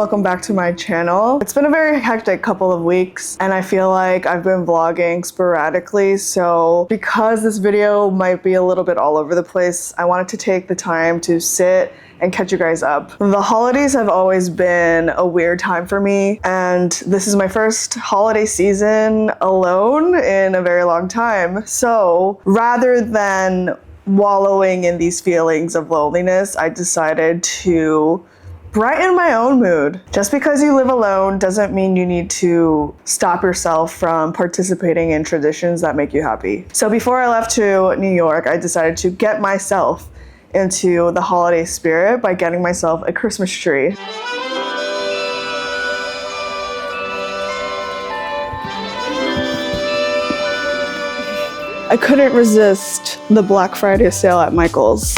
welcome back to my channel. It's been a very hectic couple of weeks and I feel like I've been vlogging sporadically, so because this video might be a little bit all over the place, I wanted to take the time to sit and catch you guys up. The holidays have always been a weird time for me, and this is my first holiday season alone in a very long time. So rather than wallowing in these feelings of loneliness, I decided to brighten my own mood. Just because you live alone doesn't mean you need to stop yourself from participating in traditions that make you happy. So before I left to New York, I decided to get myself into the holiday spirit by getting myself a Christmas tree. I couldn't resist the Black Friday sale at Michael's.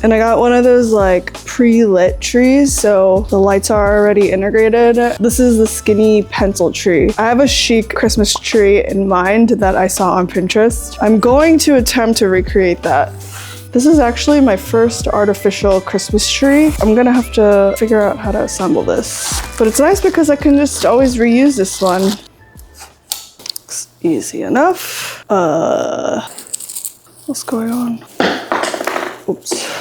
And I got one of those like pre-lit trees, so the lights are already integrated. This is the skinny pencil tree. I have a chic Christmas tree in mind that I saw on Pinterest. I'm going to attempt to recreate that. This is actually my first artificial Christmas tree. I'm gonna have to figure out how to assemble this. But it's nice because I can just always reuse this one. Looks easy enough. What's going on? Oops.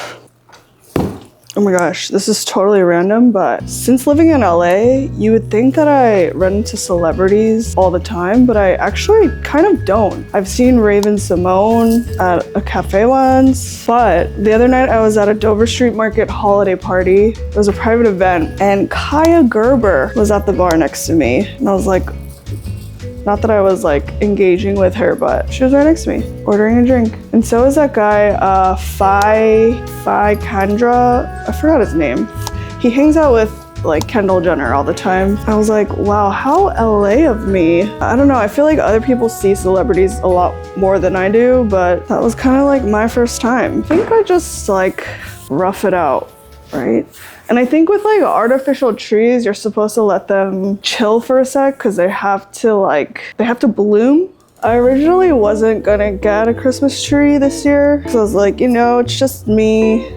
Oh my gosh, this is totally random, but since living in LA, you would think that I run into celebrities all the time, but I actually kind of don't. I've seen Raven Simone at a cafe once, but the other night I was at a Dover Street Market holiday party. It was a private event, and Kaya Gerber was at the bar next to me, and I was like, not that I was like engaging with her, but she was right next to me, ordering a drink. And so is that guy, Phi Kandra, I forgot his name. He hangs out with like Kendall Jenner all the time. I was like, wow, how LA of me. I don't know, I feel like other people see celebrities a lot more than I do, but that was kind of like my first time. I think I just like rough it out, right? And I think with like artificial trees, you're supposed to let them chill for a sec because they have to bloom. I originally wasn't gonna get a Christmas tree this year because I was like, you know, it's just me.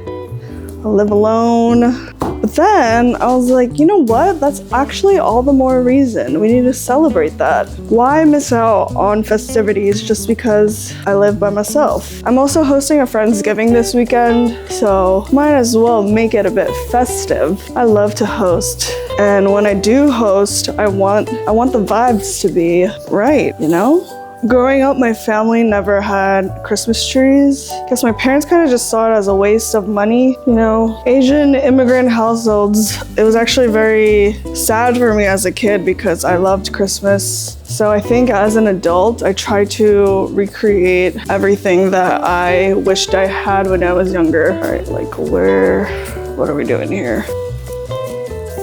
I live alone. But then I was like, you know what? That's actually all the more reason. We need to celebrate that. Why miss out on festivities just because I live by myself? I'm also hosting a Friendsgiving this weekend, so might as well make it a bit festive. I love to host. And when I do host, I want the vibes to be right, you know? Growing up, my family never had Christmas trees. Guess my parents kind of just saw it as a waste of money. You know, Asian immigrant households, it was actually very sad for me as a kid because I loved Christmas. So I think as an adult, I try to recreate everything that I wished I had when I was younger. All right, like what are we doing here?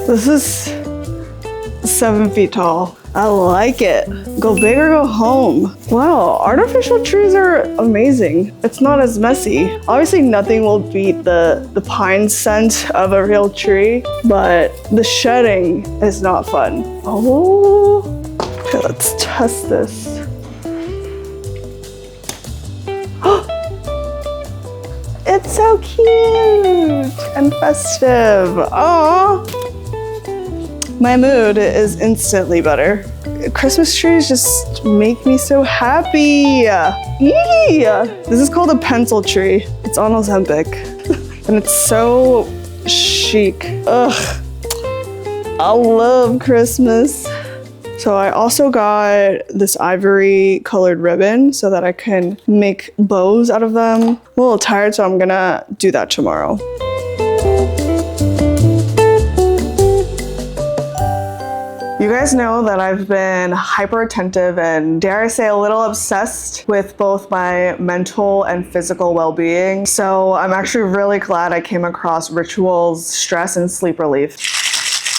This is 7 feet tall. I like it. Go big or go home. Wow, artificial trees are amazing. It's not as messy. Obviously nothing will beat the pine scent of a real tree, but the shedding is not fun. Oh, okay, let's test this. It's so cute and festive. Aww. My mood is instantly better. Christmas trees just make me so happy. Yee! This is called a pencil tree. It's on Ozempic. And it's so chic. Ugh. I love Christmas. So I also got this ivory colored ribbon so that I can make bows out of them. I'm a little tired, so I'm gonna do that tomorrow. You guys know that I've been hyper attentive and, dare I say, a little obsessed with both my mental and physical well-being. So I'm actually really glad I came across Ritual's stress and sleep relief.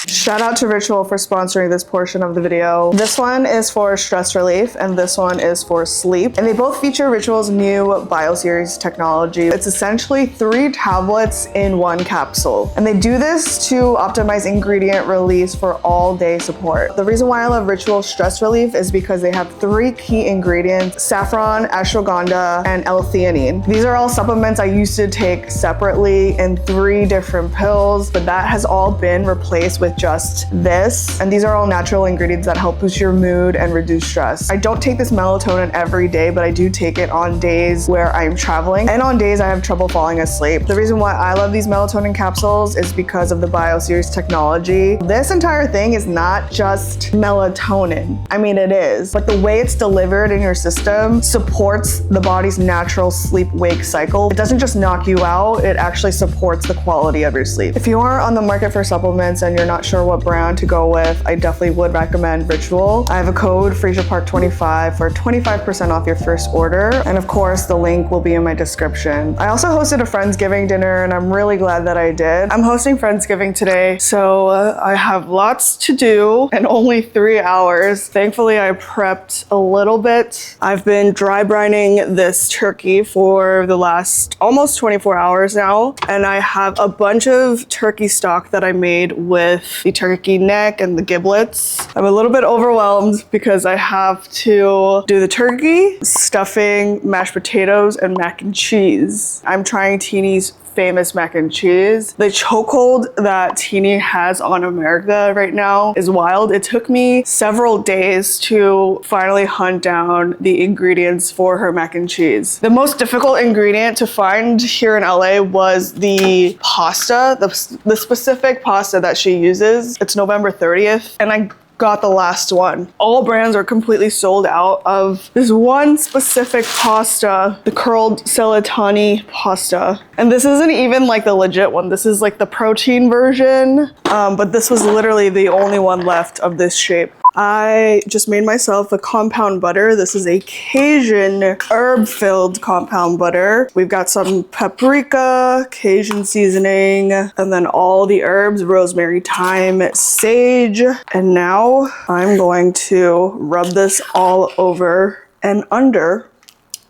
Shout out to Ritual for sponsoring this portion of the video. This one is for stress relief and this one is for sleep. And they both feature Ritual's new BioSeries technology. It's essentially 3 tablets in 1 capsule. And they do this to optimize ingredient release for all day support. The reason why I love Ritual stress relief is because they have 3 key ingredients: saffron, ashwagandha, and L-theanine. These are all supplements I used to take separately in 3 different pills, but that has all been replaced with just this. And these are all natural ingredients that help boost your mood and reduce stress. I don't take this melatonin every day, but I do take it on days where I'm traveling and on days I have trouble falling asleep. The reason why I love these melatonin capsules is because of the BioSeries technology. This entire thing is not just melatonin. I mean, it is, but the way it's delivered in your system supports the body's natural sleep-wake cycle. It doesn't just knock you out, it actually supports the quality of your sleep. If you are on the market for supplements and you're not sure what brand to go with, I definitely would recommend Ritual. I have a code FreesiaPark25 for 25% off your first order. And of course, the link will be in my description. I also hosted a Friendsgiving dinner and I'm really glad that I did. I'm hosting Friendsgiving today, so I have lots to do and only 3 hours. Thankfully, I prepped a little bit. I've been dry brining this turkey for the last almost 24 hours now, and I have a bunch of turkey stock that I made with the turkey neck and the giblets. I'm a little bit overwhelmed because I have to do the turkey, stuffing, mashed potatoes, and mac and cheese. I'm trying Teeny's famous mac and cheese. The chokehold that Teeny has on America right now is wild. It took me several days to finally hunt down the ingredients for her mac and cheese. The most difficult ingredient to find here in LA was the pasta, the specific pasta that she uses. It's November 30th, and I got the last one. All brands are completely sold out of this one specific pasta, the curled celatani pasta. And this isn't even like the legit one. This is like the protein version, but this was literally the only one left of this shape. I just made myself a compound butter. This is a Cajun herb-filled compound butter. We've got some paprika, Cajun seasoning, and then all the herbs, rosemary, thyme, sage. And now I'm going to rub this all over and under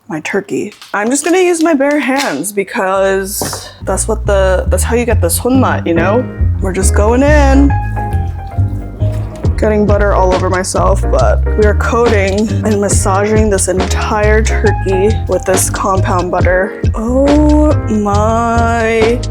my turkey. I'm just gonna use my bare hands because that's how you get the sunmat, you know? We're just going in. Getting butter all over myself, but we are coating and massaging this entire turkey with this compound butter. Oh my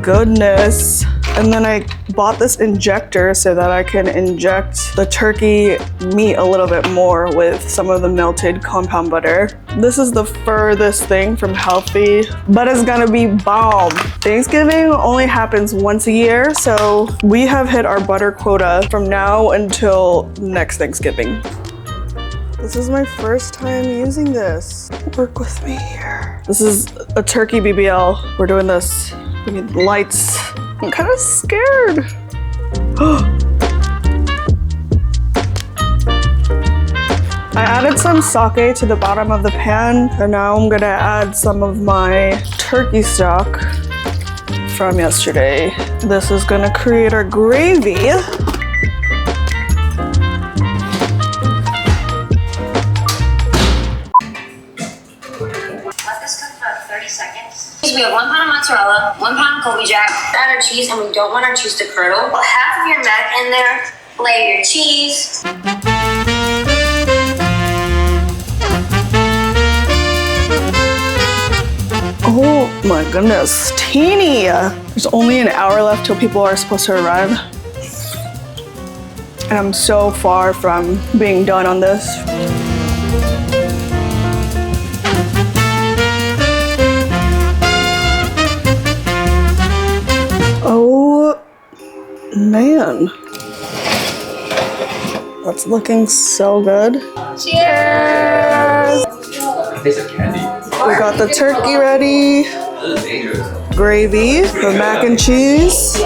goodness. And then I bought this injector so that I can inject the turkey meat a little bit more with some of the melted compound butter. This is the furthest thing from healthy, but it's gonna be bomb. Thanksgiving only happens once a year, so we have hit our butter quota from now until next Thanksgiving. This is my first time using this. Work with me here. This is a turkey BBL. We're doing this. We need lights. I'm kind of scared. I added some sake to the bottom of the pan, and now I'm gonna add some of my turkey stock from yesterday. This is gonna create our gravy. We have 1 pound of mozzarella, 1 pound of Kobe Jack. Add our cheese, and we don't want our cheese to curdle. Put half of your mac in there, layer your cheese. Oh my goodness, Teeny! There's only an hour left till people are supposed to arrive. And I'm so far from being done on this. Oh man, that's looking so good. Cheers! We got the turkey ready, gravy, the mac and cheese.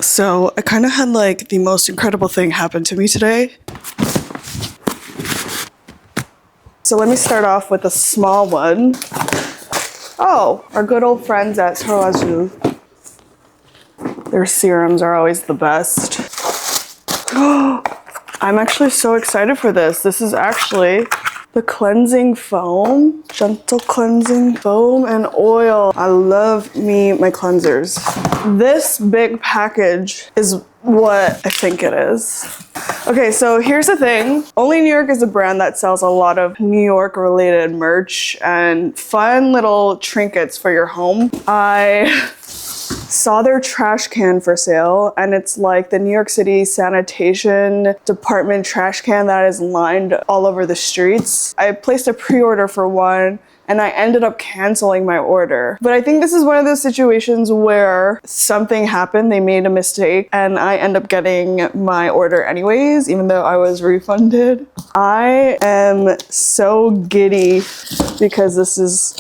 So I kind of had like the most incredible thing happen to me today. So let me start off with a small one. Oh, our good old friends at Soroazu Their serums are always the best. I'm actually so excited for this. This is actually the cleansing foam, gentle cleansing foam and oil. I love my cleansers. This big package is what I think it is. Okay, so here's the thing. Only New York is a brand that sells a lot of New York related merch and fun little trinkets for your home. I saw their trash can for sale, and it's like the New York City sanitation department trash can that is lined all over the streets. I placed a pre-order for one and I ended up canceling my order. But I think this is one of those situations where something happened, they made a mistake, and I end up getting my order anyways, even though I was refunded. I am so giddy because this is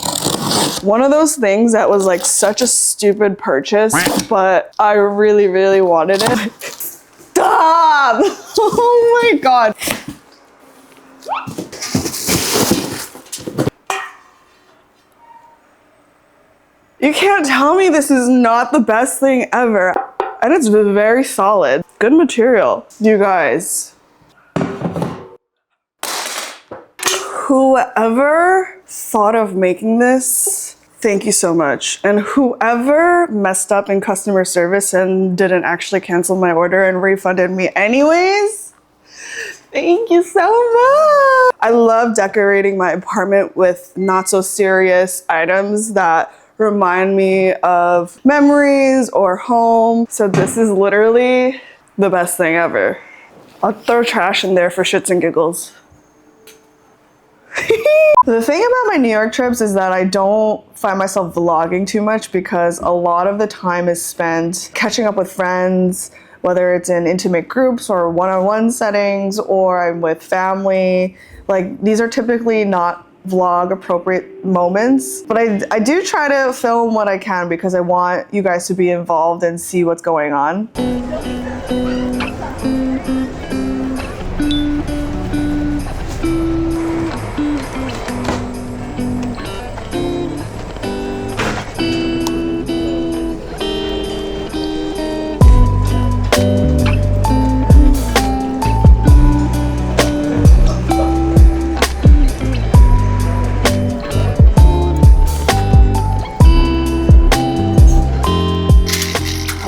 one of those things that was like such a stupid purchase, but I really, really wanted it. Stop! Oh my God. You can't tell me this is not the best thing ever. And it's very solid. Good material. You guys. Whoever thought of making this, thank you so much. And whoever messed up in customer service and didn't actually cancel my order and refunded me anyways, thank you so much. I love decorating my apartment with not so serious items that remind me of memories or home. So this is literally the best thing ever. I'll throw trash in there for shits and giggles. The thing about my New York trips is that I don't find myself vlogging too much because a lot of the time is spent catching up with friends, whether it's in intimate groups or one-on-one settings, or I'm with family. Like, these are typically not vlog appropriate moments, but I do try to film what I can because I want you guys to be involved and see what's going on.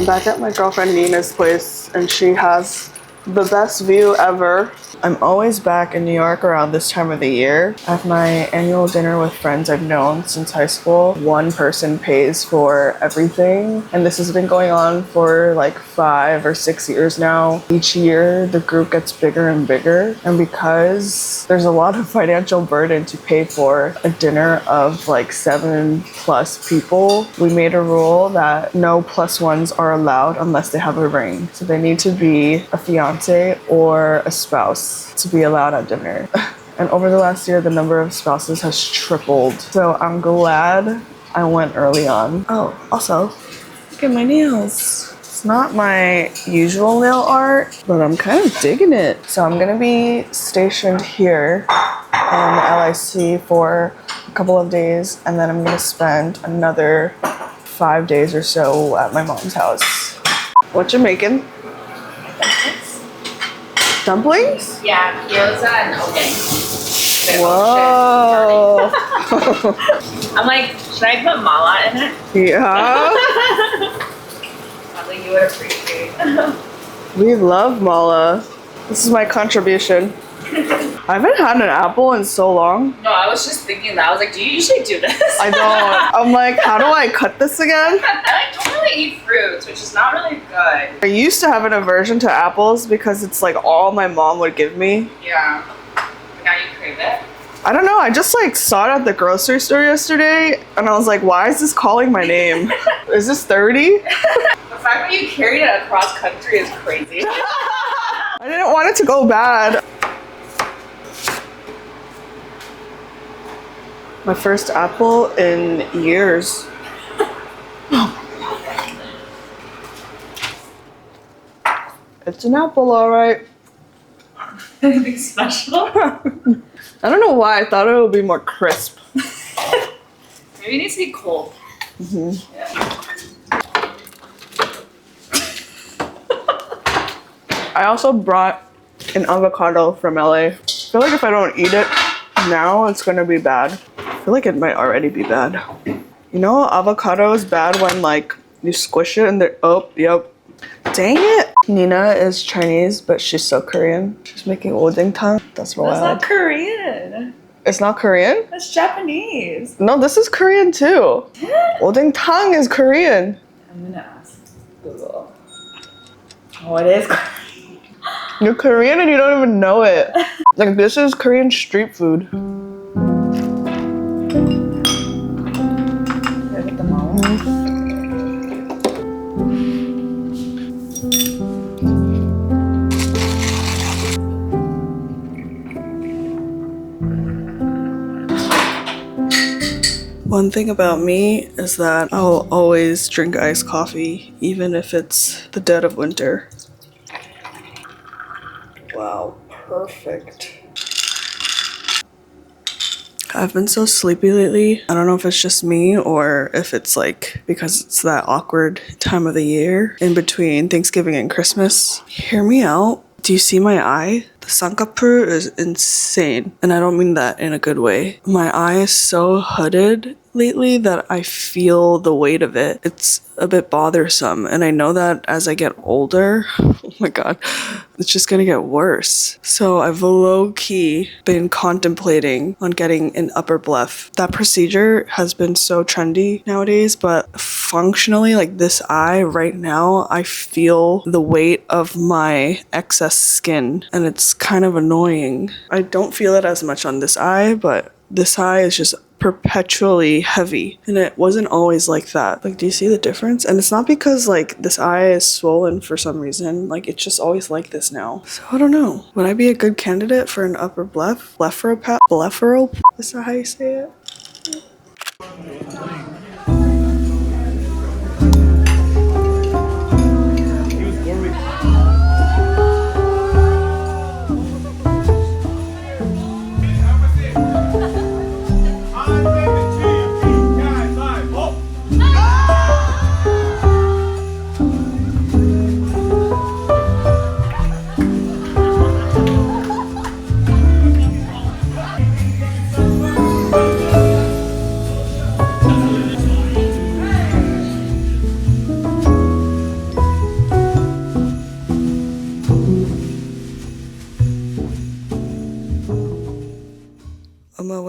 Back at my girlfriend Nina's place, and she has the best view ever. I'm always back in New York around this time of the year. I have my annual dinner with friends I've known since high school. One person pays for everything, and this has been going on for like 5 or 6 years now. Each year the group gets bigger and bigger, and because there's a lot of financial burden to pay for a dinner of like 7+ people, we made a rule that no +1s are allowed unless they have a ring. So they need to be a fiance or a spouse to be allowed at dinner. And over the last year, the number of spouses has tripled. So I'm glad I went early on. Oh, also, look at my nails. It's not my usual nail art, but I'm kind of digging it. So I'm gonna be stationed here in LIC for a couple of days, and then I'm gonna spend another 5 days or so at my mom's house. What you making? Dumplings? Yeah, gyoza and oden. Whoa. I'm like, should I put mala in it? Yeah. Probably you would appreciate. We love mala. This is my contribution. I haven't had an apple in so long. No, I was just thinking that. I was like, do you usually do this? I don't. I'm like, how do I cut this again? I don't really eat fruits, which is not really good. I used to have an aversion to apples because it's like all my mom would give me. Yeah. But now you crave it? I don't know. I just like saw it at the grocery store yesterday and I was like, why is this calling my name? Is this 30? The fact that you carried it across country is crazy. I didn't want it to go bad. My first apple in years. It's an apple, all right. Anything special? I don't know why. I thought it would be more crisp. Maybe it needs to be cold. Mm-hmm. Yeah. I also brought an avocado from LA. I feel like if I don't eat it now, it's gonna be bad. I feel like it might already be bad. You know, avocado is bad when like you squish it and they're, oh, yep. Dang it! Nina is Chinese, but she's so Korean. She's making odeng-tang. That's what That's I not like. Korean. It's not Korean? That's Japanese. No, this is Korean too. Odeng-tang is Korean. I'm gonna ask Google. Oh, it is Korean. You're Korean and you don't even know it. Like, this is Korean street food. Look at the mala. One thing about me is that I'll always drink iced coffee, even if it's the dead of winter. Wow, perfect. I've been so sleepy lately. I don't know if it's just me or if it's like because it's that awkward time of the year in between Thanksgiving and Christmas. Hear me out. Do you see my eye? The 쌍꺼풀 is insane. And I don't mean that in a good way. My eye is so hooded lately that I feel the weight of it. It's a bit bothersome. And I know that as I get older, oh my god, it's just gonna get worse. So I've low-key been contemplating on getting an upper bleph. That procedure has been so trendy nowadays, but functionally, like this eye right now, I feel the weight of my excess skin and it's kind of annoying. I don't feel it as much on this eye, but this eye is just perpetually heavy and it wasn't always like that. Like, do you see the difference? And it's not because like this eye is swollen for some reason, like it's just always like this now. So I don't know, would I be a good candidate for an upper bleph? Blepharoplasty? Is that how you say it?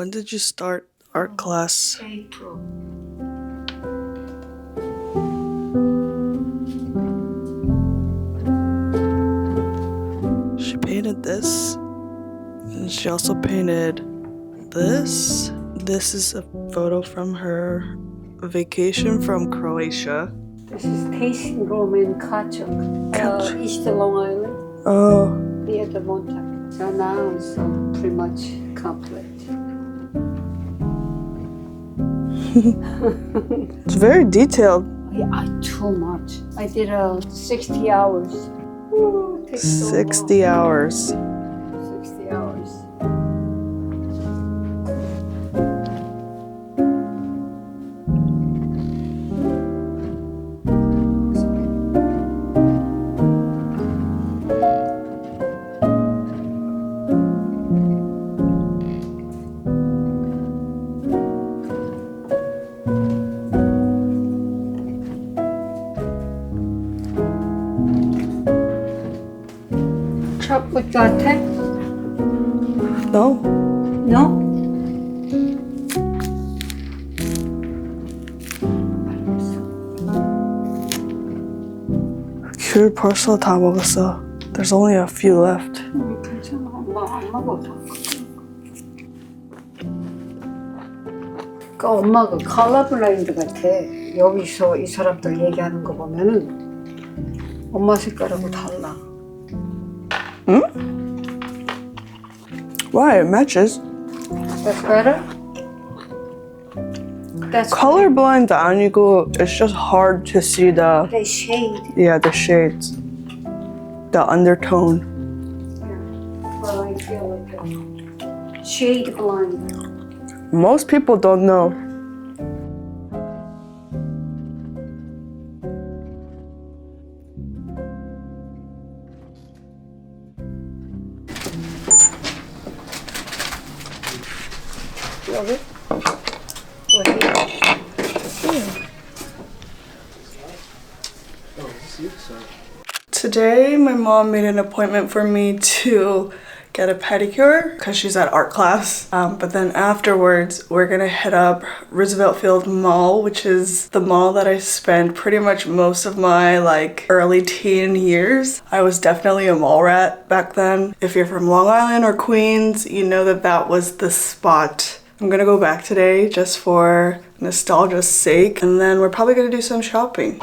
When did you start art class? April. She painted this, and she also painted this. This is a photo from her vacation from Croatia. This is tasting room in Kachuk, East Long Island, Oh, near the mountain. So now it's pretty much complete. it's very detailed. I too much. I did 60 hours. Ooh, it takes so 60 hours. long. 60 hours. Chocolate latte? No? No? 귤 벌써 다 먹었어. There's only a few left. 괜찮아. 엄마 안 먹어도. 그러니까 엄마가 컬러블라인드 같아. 여기서 이 사람들 얘기하는 거 보면은 엄마 색깔하고 달라. Hmm? Why? It matches. That's better? That's Colorblind 아니고 it's just hard to see the the shade. the shades. The undertone. Well, I feel like shade blind. Most people don't know. 여기? 어디? Today, my mom made an appointment for me to get a pedicure because she's at art class. But then afterwards, we're gonna hit up Roosevelt Field Mall, which is the mall that I spent pretty much most of my like early teen years. I was definitely a mall rat back then. If you're from Long Island or Queens, you know that that was the spot. I'm gonna go back today just for nostalgia's sake, and then we're probably gonna do some shopping.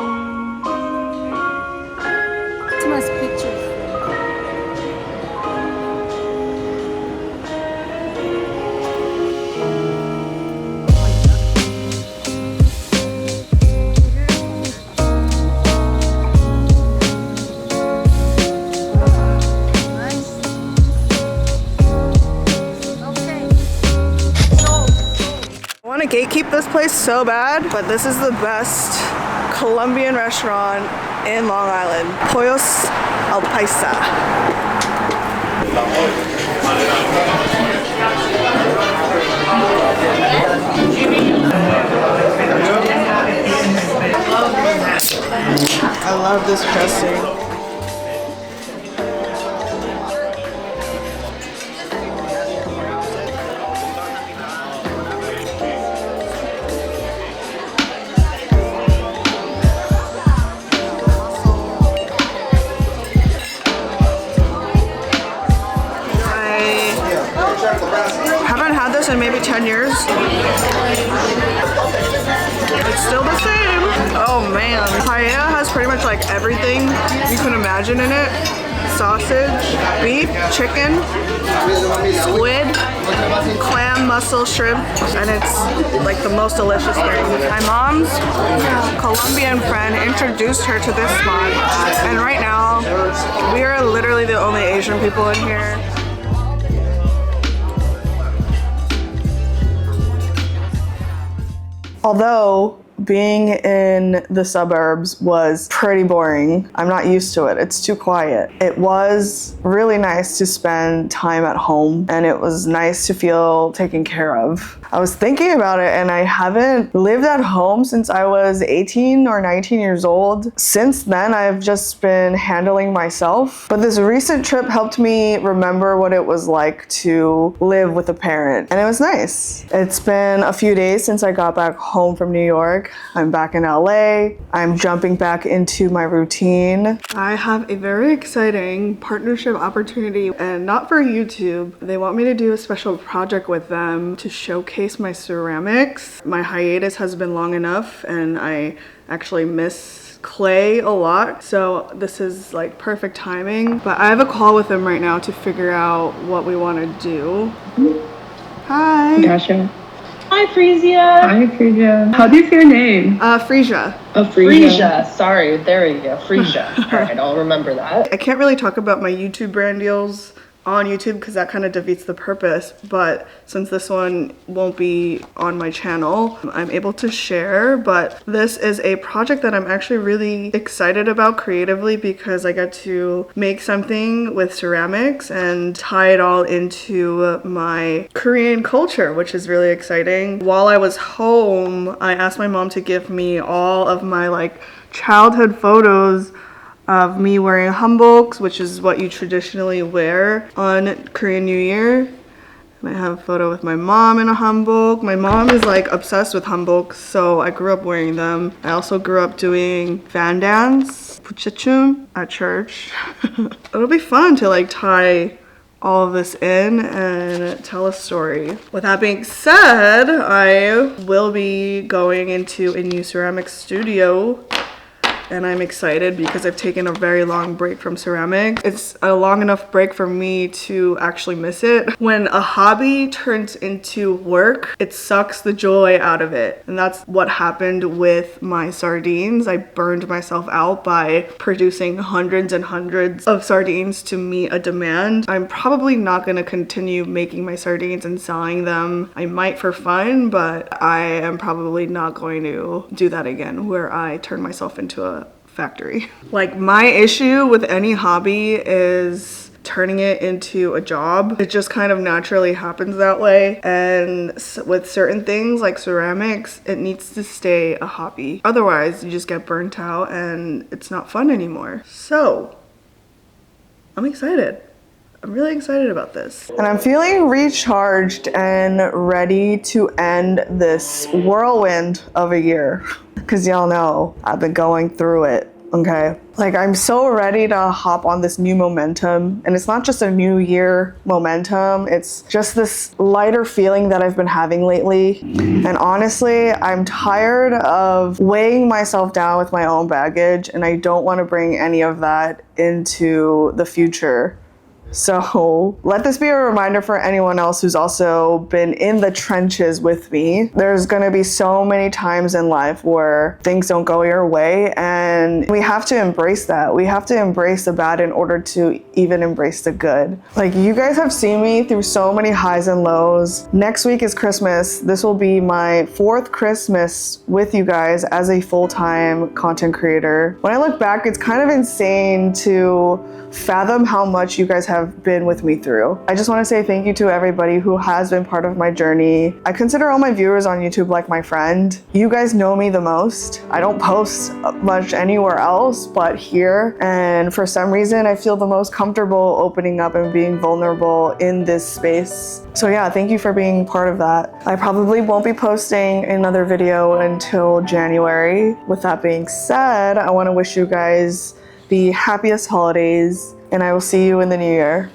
I want to gatekeep this place so bad, but this is the best Colombian restaurant in Long Island. Pollos al Paisa. I love this dressing. Haven't had this in maybe 10 years. It's still the same. Oh man. Paella has pretty much like everything you can imagine in it. Sausage, beef, chicken, squid, clam, mussel, shrimp, and it's like the most delicious thing. My mom's Colombian friend introduced her to this spot, and right now we are literally the only Asian people in here. Although being in the suburbs was pretty boring. I'm not used to it. It's too quiet. It was really nice to spend time at home, and it was nice to feel taken care of. I was thinking about it, and I haven't lived at home since I was 18 or 19 years old. Since then, I've just been handling myself. But this recent trip helped me remember what it was like to live with a parent, and it was nice. It's been a few days since I got back home from New York. I'm back in LA. I'm jumping back into my routine. I have a very exciting partnership opportunity, and not for YouTube. They want me to do a special project with them to showcase my ceramics. My hiatus has been long enough, and I actually miss clay a lot, so this is like perfect timing. But I have a call with them right now to figure out what we want to do. Hi. Gotcha. Hi, Freesia. Hi, Freesia. How do you say your name? Freesia. Oh, Freesia. Sorry, there you go. Freesia. All right, I'll remember that. I can't really talk about my YouTube brand deals on YouTube because that kind of defeats the purpose, but since this one won't be on my channel, I'm able to share. But this is a project that I'm actually really excited about creatively because I got to make something with ceramics and tie it all into my Korean culture, which is really exciting. While I was home, I asked my mom to give me all of my like childhood photos of me wearing hanboks, which is what you traditionally wear on Korean New Year. And I have a photo with my mom in a hanbok. My mom is like obsessed with hanboks, so I grew up wearing them. I also grew up doing fan dance, buchechum, at church. It'll be fun to like tie all of this in and tell a story. With that being said, I will be going into a new ceramics studio, and I'm excited because I've taken a very long break from ceramics. It's a long enough break for me to actually miss it. When a hobby turns into work, it sucks the joy out of it. And that's what happened with my sardines. I burned myself out by producing hundreds and hundreds of sardines to meet a demand. I'm probably not gonna continue making my sardines and selling them. I might for fun, but I am probably not going to do that again, where I turn myself into a factory. Like, my issue with any hobby is turning it into a job. It just kind of naturally happens that way. And with certain things like ceramics, it needs to stay a hobby. Otherwise, you just get burnt out and it's not fun anymore. So, I'm excited. I'm really excited about this. And I'm feeling recharged and ready to end this whirlwind of a year. Because y'all know I've been going through it, okay? Like, I'm so ready to hop on this new momentum. And it's not just a new year momentum, it's just this lighter feeling that I've been having lately. And honestly, I'm tired of weighing myself down with my own baggage, and I don't want to bring any of that into the future. So let this be a reminder for anyone else who's also been in the trenches with me. There's gonna be so many times in life where things don't go your way, and we have to embrace that. We have to embrace the bad in order to even embrace the good. Like, you guys have seen me through so many highs and lows. Next week is Christmas. This will be my 4th Christmas with you guys as a full-time content creator. When I look back, it's kind of insane to fathom how much you guys have been with me through. I just want to say thank you to everybody who has been part of my journey. I consider all my viewers on YouTube like my friend. You guys know me the most. I don't post much anywhere else but here, and for some reason I feel the most comfortable opening up and being vulnerable in this space. So yeah, thank you for being part of that. I probably won't be posting another video until January. With that being said, I want to wish you guys the happiest holidays, and I will see you in the new year.